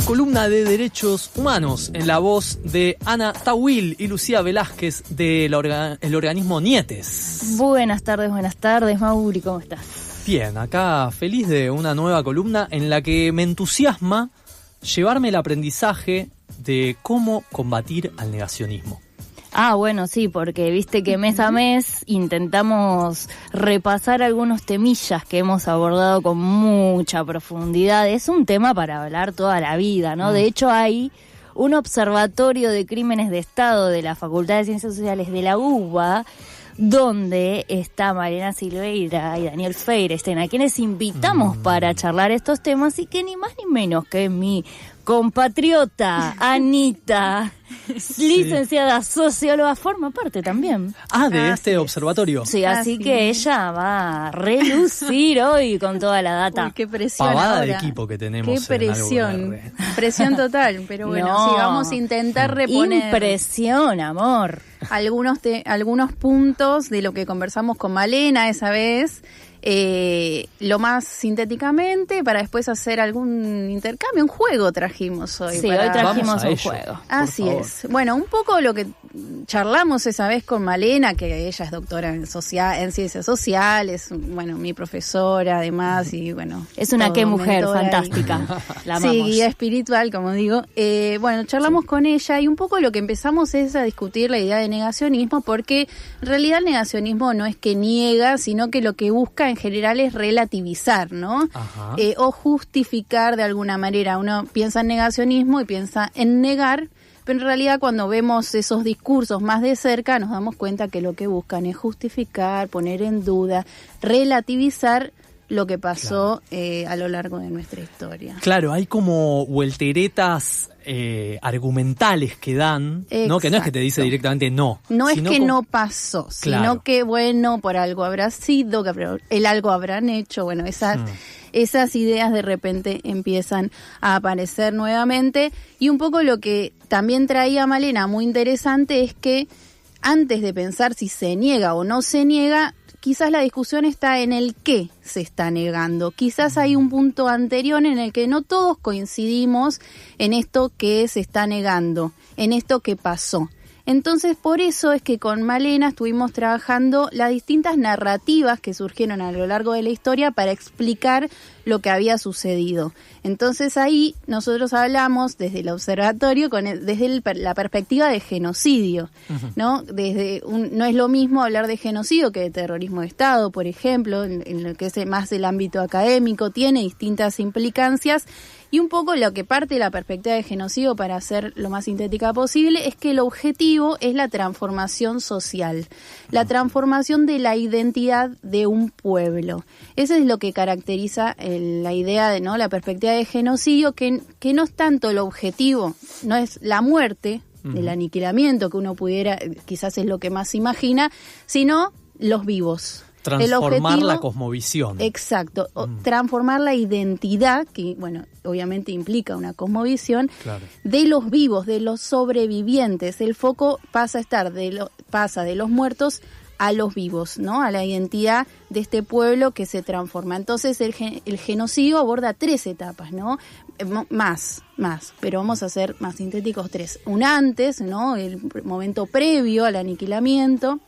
columna de Derechos Humanos en la voz de Ana Tawil y Lucía Velázquez del organismo Nietes. Buenas tardes, Mauri, ¿cómo estás? Bien, acá feliz de una nueva columna en la que me entusiasma llevarme el aprendizaje de cómo combatir al negacionismo. Bueno, sí, porque viste que mes a mes intentamos repasar algunos temillas que hemos abordado con mucha profundidad. Es un tema para hablar toda la vida, ¿no? De hecho, hay un observatorio de crímenes de Estado de la Facultad de Ciencias Sociales de la UBA, donde está Malena Silveira y Daniel Feirestein, a quienes invitamos para charlar estos temas, y que ni más ni menos que mi compatriota Anita, licenciada socióloga, forma parte también. De este observatorio. Sí, así que ella va a relucir hoy con toda la data. Uy, qué presión. Pavada ahora. de equipo que tenemos. Qué presión. Presión total, pero bueno, No. sí, vamos a intentar reponer Impresión, amor. algunos puntos de lo que conversamos con Malena esa vez, lo más sintéticamente, para después hacer algún intercambio, un juego trajimos hoy. Sí, hoy trajimos un ello, juego. Así es. Bueno, un poco lo que charlamos esa vez con Malena, que ella es doctora en ciencias sociales, bueno, mi profesora además, y bueno. Es una todo, qué mujer mentora fantástica. La amamos. Sí, guía espiritual, como digo. Bueno, charlamos con ella y un poco lo que empezamos es a discutir la idea de negacionismo, porque en realidad el negacionismo no es que niega, sino que lo que busca en general es relativizar, ¿no? O justificar de alguna manera. Uno piensa en negacionismo y piensa en negar, pero en realidad cuando vemos esos discursos más de cerca nos damos cuenta que lo que buscan es justificar, poner en duda, relativizar lo que pasó a lo largo de nuestra historia. Claro, hay como vuelteretas argumentales que dan, ¿no? Que no es que te dice directamente no. No es que como no pasó, Claro. sino que, bueno, por algo habrá sido, que el algo habrán hecho, bueno, esas ideas de repente empiezan a aparecer nuevamente. Y un poco lo que también traía Malena muy interesante es que antes de pensar si se niega o no se niega, quizás la discusión está en el qué se está negando. Quizás hay un punto anterior en el que no todos coincidimos en esto que se está negando, en esto que pasó. Entonces, por eso es que con Malena estuvimos trabajando las distintas narrativas que surgieron a lo largo de la historia para explicar lo que había sucedido. Entonces ahí nosotros hablamos desde el observatorio, desde la perspectiva de genocidio, ¿no? No es lo mismo hablar de genocidio que de terrorismo de Estado, por ejemplo, en lo que es más el ámbito académico, tiene distintas implicancias. Y un poco lo que parte de la perspectiva de genocidio, para ser lo más sintética posible, es que el objetivo es la transformación social, la transformación de la identidad de un pueblo. Eso es lo que caracteriza la idea de, ¿no?, la perspectiva de genocidio, que no es tanto el objetivo, no es la muerte, el aniquilamiento que uno pudiera, quizás es lo que más se imagina, sino los vivos. Transformar la cosmovisión. Exacto, transformar la identidad, que bueno, obviamente implica una cosmovisión, claro, de los vivos, de los sobrevivientes. El foco pasa a estar pasa de los muertos a los vivos, ¿no? A la identidad de este pueblo que se transforma. Entonces el genocidio aborda 3 etapas, ¿no? Más, pero vamos a ser más sintéticos 3. Un antes, ¿no? El momento previo al aniquilamiento.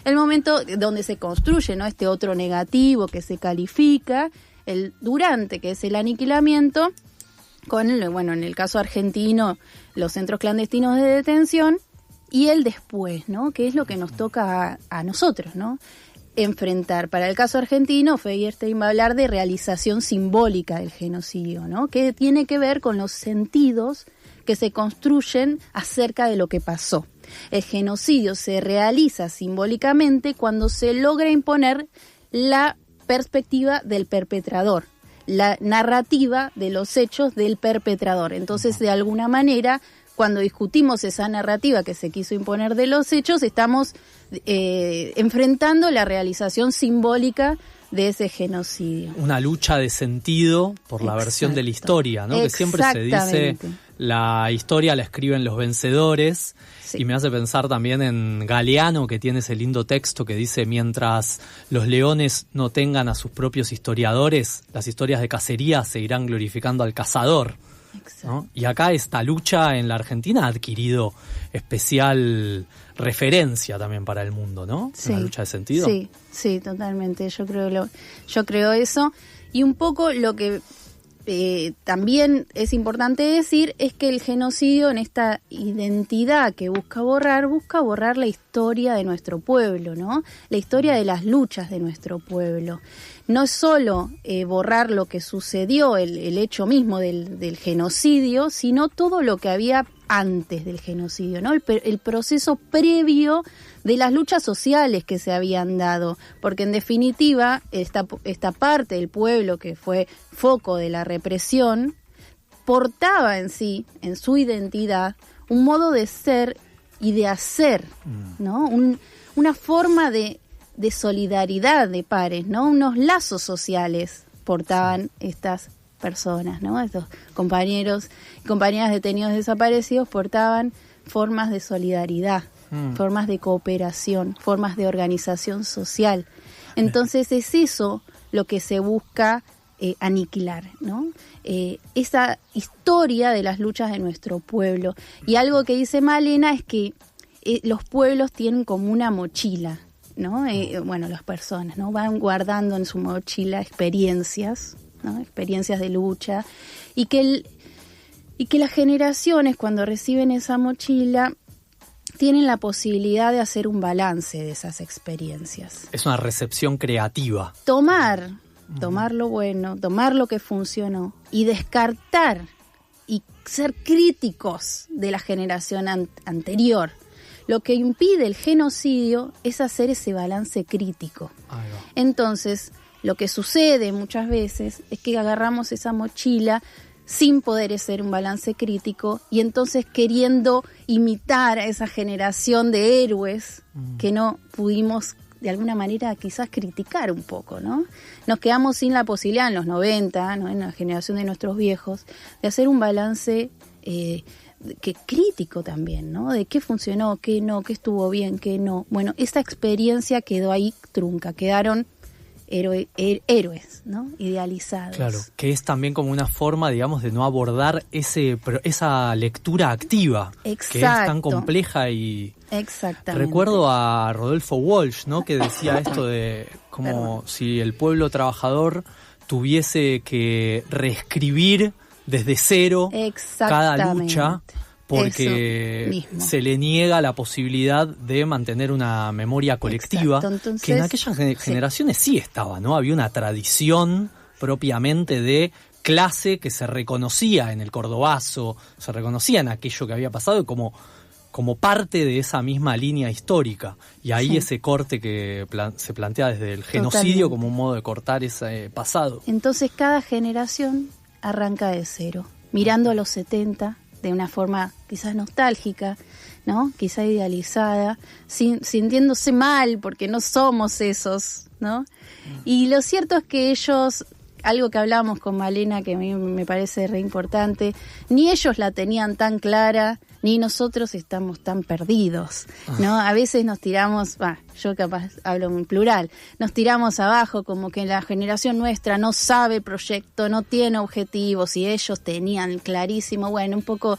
El momento donde se construye, ¿no?, este otro negativo que se califica, el durante, que es el aniquilamiento, con, bueno, en el caso argentino, los centros clandestinos de detención, y el después, ¿no?, que es lo que nos toca a nosotros, ¿no?, enfrentar. Para el caso argentino, Feirestein va a hablar de realización simbólica del genocidio, ¿no?, que tiene que ver con los sentidos que se construyen acerca de lo que pasó. El genocidio se realiza simbólicamente cuando se logra imponer la perspectiva del perpetrador, la narrativa de los hechos del perpetrador. Entonces, de alguna manera, cuando discutimos esa narrativa que se quiso imponer de los hechos, estamos enfrentando la realización simbólica de ese genocidio. Una lucha de sentido por la versión de la historia, ¿no? Que siempre se dice, la historia la escriben los vencedores. Sí. Y me hace pensar también en Galeano, que tiene ese lindo texto que dice: mientras los leones no tengan a sus propios historiadores, las historias de cacería seguirán glorificando al cazador. ¿no? Y acá esta lucha en la Argentina ha adquirido especial referencia también para el mundo, ¿no? Sí, una lucha de sentido. Sí, totalmente. Yo creo eso. Y un poco lo que también es importante decir es que el genocidio, en esta identidad que busca borrar la historia de nuestro pueblo, ¿no? La historia de las luchas de nuestro pueblo. No es solo borrar lo que sucedió, el hecho mismo del genocidio, sino todo lo que había antes del genocidio, ¿no? El proceso previo de las luchas sociales que se habían dado, porque en definitiva esta parte del pueblo que fue foco de la represión portaba en sí, en su identidad, un modo de ser y de hacer, ¿no? Una forma de solidaridad de pares, ¿no? Unos lazos sociales portaban estas personas, ¿no? Estos compañeros y compañeras detenidos desaparecidos portaban formas de solidaridad, formas de cooperación, formas de organización social. Entonces es eso lo que se busca aniquilar, ¿no? Esa historia de las luchas de nuestro pueblo. Y algo que dice Malena es que los pueblos tienen como una mochila, ¿no? Bueno, las personas, ¿no? Van guardando en su mochila experiencias, ¿no? Experiencias de lucha, y que las generaciones, cuando reciben esa mochila, tienen la posibilidad de hacer un balance de esas experiencias. Es una recepción creativa. Tomar lo bueno, tomar lo que funcionó y descartar y ser críticos de la generación anterior. Lo que impide el genocidio es hacer ese balance crítico. Entonces, lo que sucede muchas veces es que agarramos esa mochila sin poder hacer un balance crítico y entonces queriendo imitar a esa generación de héroes que no pudimos de alguna manera quizás criticar un poco, ¿no? Nos quedamos sin la posibilidad en los 90, ¿no? En la generación de nuestros viejos, de hacer un balance que crítico también, ¿no? De qué funcionó, qué no, qué estuvo bien, qué no. Bueno, esa experiencia quedó ahí trunca, quedaron héroes, ¿no? Idealizados. Claro, que es también como una forma, digamos, de no abordar esa lectura activa. Exacto. Que es tan compleja y... Exactamente. Recuerdo a Rodolfo Walsh, ¿no? Que decía esto de como si el pueblo trabajador tuviese que reescribir desde cero cada lucha, porque se le niega la posibilidad de mantener una memoria colectiva. Entonces, que en aquellas generaciones sí estaba, ¿no? Había una tradición propiamente de clase que se reconocía en el cordobazo, se reconocía en aquello que había pasado como parte de esa misma línea histórica. Y ahí ese corte que se plantea desde el genocidio como un modo de cortar ese pasado. Entonces cada generación arranca de cero, mirando a los 70 de una forma quizás nostálgica, ¿no? Quizás idealizada, sintiéndose mal porque no somos esos, ¿no? Y lo cierto es que ellos, algo que hablábamos con Malena que a mí me parece re importante, ni ellos la tenían tan clara, ni nosotros estamos tan perdidos, ¿no? A veces nos tiramos, yo capaz hablo en plural, nos tiramos abajo como que la generación nuestra no sabe proyecto, no tiene objetivos y ellos tenían clarísimo, bueno, un poco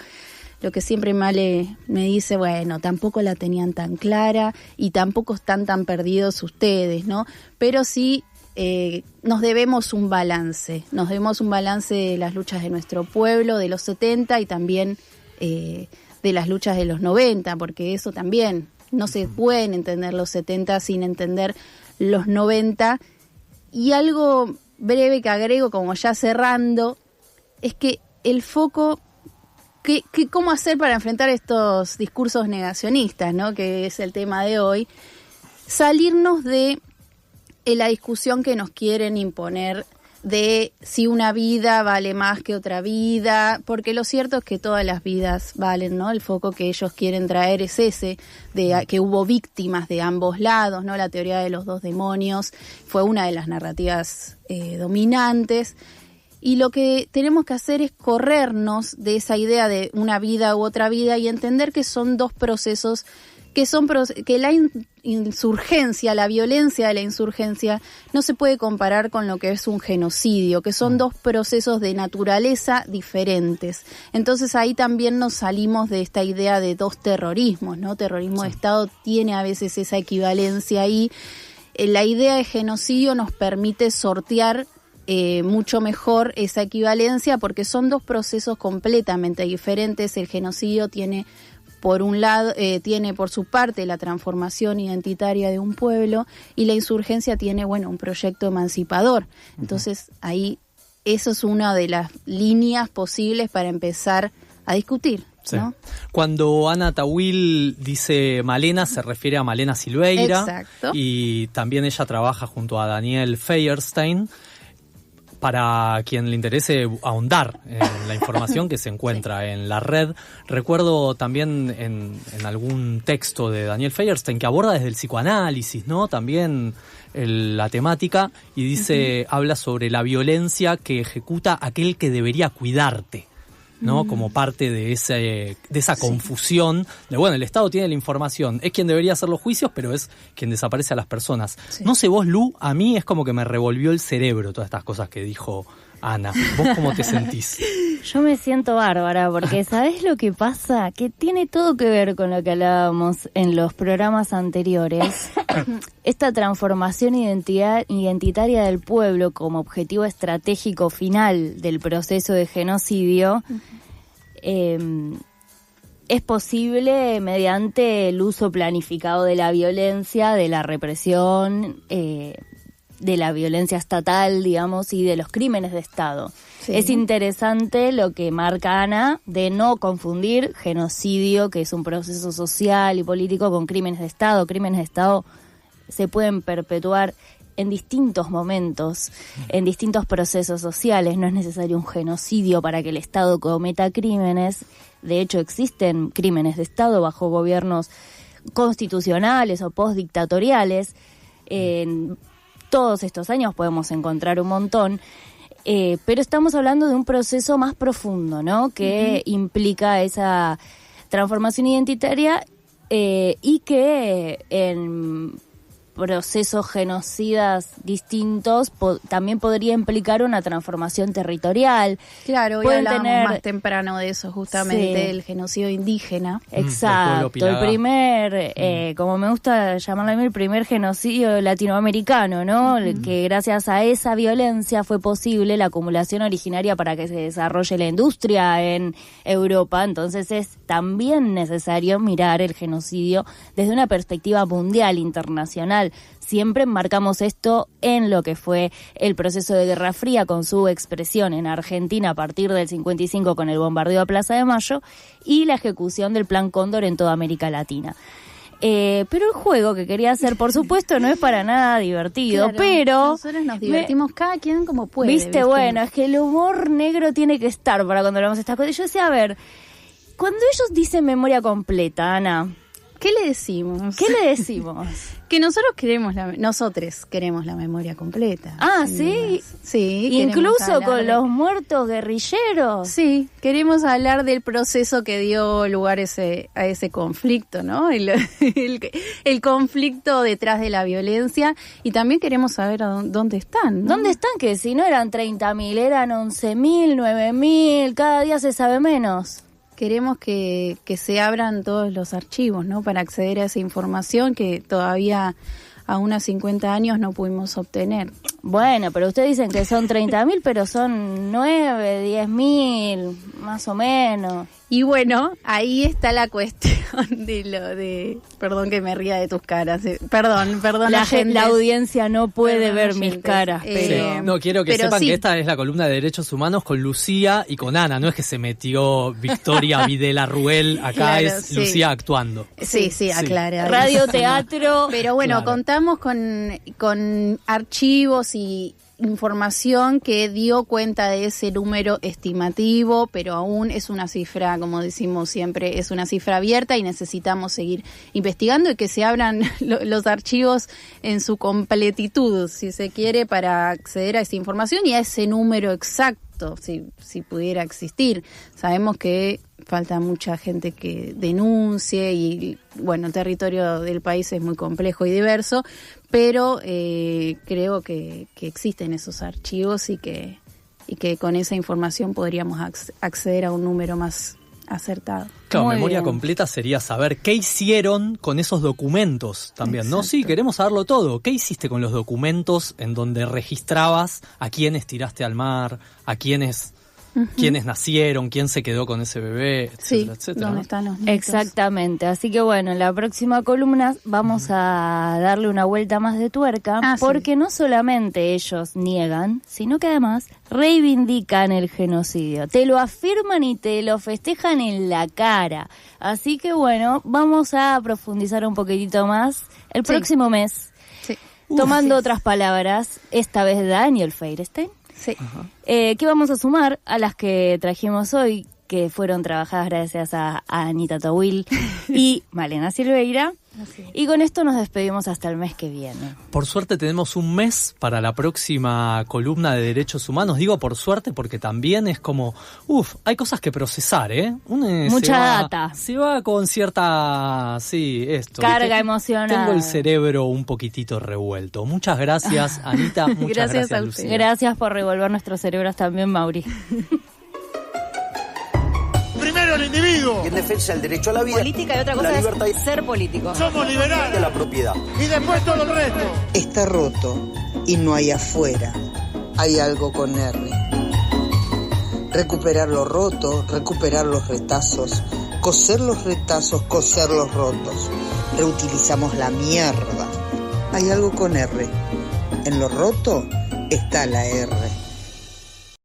lo que siempre Male me dice, bueno, tampoco la tenían tan clara y tampoco están tan perdidos ustedes, ¿no? Pero sí nos debemos un balance de las luchas de nuestro pueblo, de los 70 y también de las luchas de los 90, porque eso también, no se pueden entender los 70 sin entender los 90. Y algo breve que agrego, como ya cerrando, es que el foco, ¿cómo hacer para enfrentar estos discursos negacionistas, ¿no? Que es el tema de hoy? Salirnos de la discusión que nos quieren imponer de si una vida vale más que otra vida, porque lo cierto es que todas las vidas valen, ¿no? El foco que ellos quieren traer es ese, de que hubo víctimas de ambos lados, ¿no? La teoría de los dos demonios fue una de las narrativas dominantes, y lo que tenemos que hacer es corrernos de esa idea de una vida u otra vida y entender que son dos procesos que la insurgencia, la violencia de la insurgencia no se puede comparar con lo que es un genocidio, que son dos procesos de naturaleza diferentes. Entonces ahí también nos salimos de esta idea de dos terrorismos, ¿no? Terrorismo de Estado tiene a veces esa equivalencia ahí. La idea de genocidio nos permite sortear mucho mejor esa equivalencia porque son dos procesos completamente diferentes. El genocidio tiene por un lado, tiene por su parte la transformación identitaria de un pueblo y la insurgencia tiene, un proyecto emancipador. Entonces, ahí, eso es una de las líneas posibles para empezar a discutir, ¿no? Sí. Cuando Ana Tawil dice Malena, se refiere a Malena Silveira. Exacto. Y también ella trabaja junto a Daniel Feierstein. Para quien le interese ahondar en la información que se encuentra en la red, recuerdo también en algún texto de Daniel Feierstein que aborda desde el psicoanálisis, ¿no? También la temática, y dice, habla sobre la violencia que ejecuta aquel que debería cuidarte, ¿no? Como parte de esa confusión de, el Estado tiene la información, es quien debería hacer los juicios, pero es quien desaparece a las personas. Sí. No sé vos, Lu, a mí es como que me revolvió el cerebro todas estas cosas que dijo Ana. ¿Vos cómo te sentís? Yo me siento bárbara, porque ¿sabés lo que pasa? Que tiene todo que ver con lo que hablábamos en los programas anteriores. Esta transformación identitaria del pueblo como objetivo estratégico final del proceso de genocidio es posible mediante el uso planificado de la violencia, de la represión, de la violencia estatal, digamos, y de los crímenes de Estado. Sí. Es interesante lo que marca Ana de no confundir genocidio, que es un proceso social y político, con crímenes de Estado. Crímenes de Estado se pueden perpetuar en distintos momentos, en distintos procesos sociales. No es necesario un genocidio para que el Estado cometa crímenes. De hecho, existen crímenes de Estado bajo gobiernos constitucionales o postdictatoriales. En todos estos años podemos encontrar un montón, pero estamos hablando de un proceso más profundo, ¿no? Que implica esa transformación identitaria y que en procesos genocidas distintos también podría implicar una transformación territorial. Claro, hoy hablábamos más temprano de eso, justamente, el genocidio indígena. Exacto, el primer, como me gusta llamarlo a mí, el primer genocidio latinoamericano, ¿no? Que gracias a esa violencia fue posible la acumulación originaria para que se desarrolle la industria en Europa. Entonces es también necesario mirar el genocidio desde una perspectiva mundial, internacional. Siempre enmarcamos esto en lo que fue el proceso de Guerra Fría con su expresión en Argentina a partir del 55 con el bombardeo a Plaza de Mayo y la ejecución del Plan Cóndor en toda América Latina. Pero el juego que quería hacer, por supuesto, no es para nada divertido, claro, pero nosotros nos divertimos cada quien como puede. ¿Viste? Bueno, es que el humor negro tiene que estar para cuando hablamos de estas cosas. Yo decía, a ver, cuando ellos dicen memoria completa, Ana, ¿qué le decimos? ¿Qué le decimos? Que nosotros queremos la memoria completa. Ah, ¿sí? Sí. Incluso con los muertos guerrilleros. Sí, queremos hablar del proceso que dio lugar a ese conflicto, ¿no? El conflicto detrás de la violencia, y también queremos saber dónde están, ¿no? ¿Dónde están? Que si no eran 30.000, eran 11.000, 9.000, cada día se sabe menos. Queremos que se abran todos los archivos, ¿no? Para acceder a esa información que todavía a unos 50 años no pudimos obtener. Bueno, pero ustedes dicen que son 30.000, pero son 9, 10.000, más o menos. Y bueno, ahí está la cuestión perdón que me ría de tus caras, perdón. La audiencia no puede ver mis caras, pero... Sí. No, quiero que sepan que esta es la columna de Derechos Humanos con Lucía y con Ana, no es que se metió Victoria Videla Ruel, acá claro, es Lucía actuando. Sí, aclara. Radio, teatro... Pero bueno, contamos con archivos y información que dio cuenta de ese número estimativo, pero aún es una cifra, como decimos siempre, es una cifra abierta y necesitamos seguir investigando y que se abran los archivos en su completitud, si se quiere, para acceder a esa información y a ese número exacto esto, si pudiera existir. Sabemos que falta mucha gente que denuncie y, bueno, el territorio del país es muy complejo y diverso, pero creo que existen esos archivos y que con esa información podríamos acceder a un número más acertado. Claro, memoria completa sería saber qué hicieron con esos documentos también, exacto, ¿no? Sí, queremos saberlo todo. ¿Qué hiciste con los documentos en donde registrabas a quiénes tiraste al mar, a quiénes nacieron, quién se quedó con ese bebé, etcétera, etcétera? ¿Dónde están los nietos? Exactamente. Así que bueno, en la próxima columna vamos a darle una vuelta más de tuerca, porque no solamente ellos niegan, sino que además reivindican el genocidio. Te lo afirman y te lo festejan en la cara. Así que bueno, vamos a profundizar un poquitito más el próximo mes, tomando otras palabras, esta vez de Daniel Feierstein. Sí. ¿Qué vamos a sumar a las que trajimos hoy, que fueron trabajadas gracias a Anita Tawil y Malena Silveira? Y con esto nos despedimos hasta el mes que viene. Por suerte tenemos un mes para la próxima columna de Derechos Humanos. Digo por suerte porque también es como, hay cosas que procesar, ¿eh? Mucha data. Se va con cierta, carga emocional. Tengo el cerebro un poquitito revuelto. Muchas gracias, Anita. Muchas gracias, Lucía. Gracias por revolver nuestros cerebros también, Mauri. Primero el individuo. Y en defensa del derecho a la vida. Política y otra cosa es ser político. Somos liberales. De la propiedad. Y después todo el resto. Está roto y no hay afuera. Hay algo con R. Recuperar lo roto, recuperar los retazos, coser los retazos, coser los rotos. Reutilizamos la mierda. Hay algo con R. En lo roto está la R.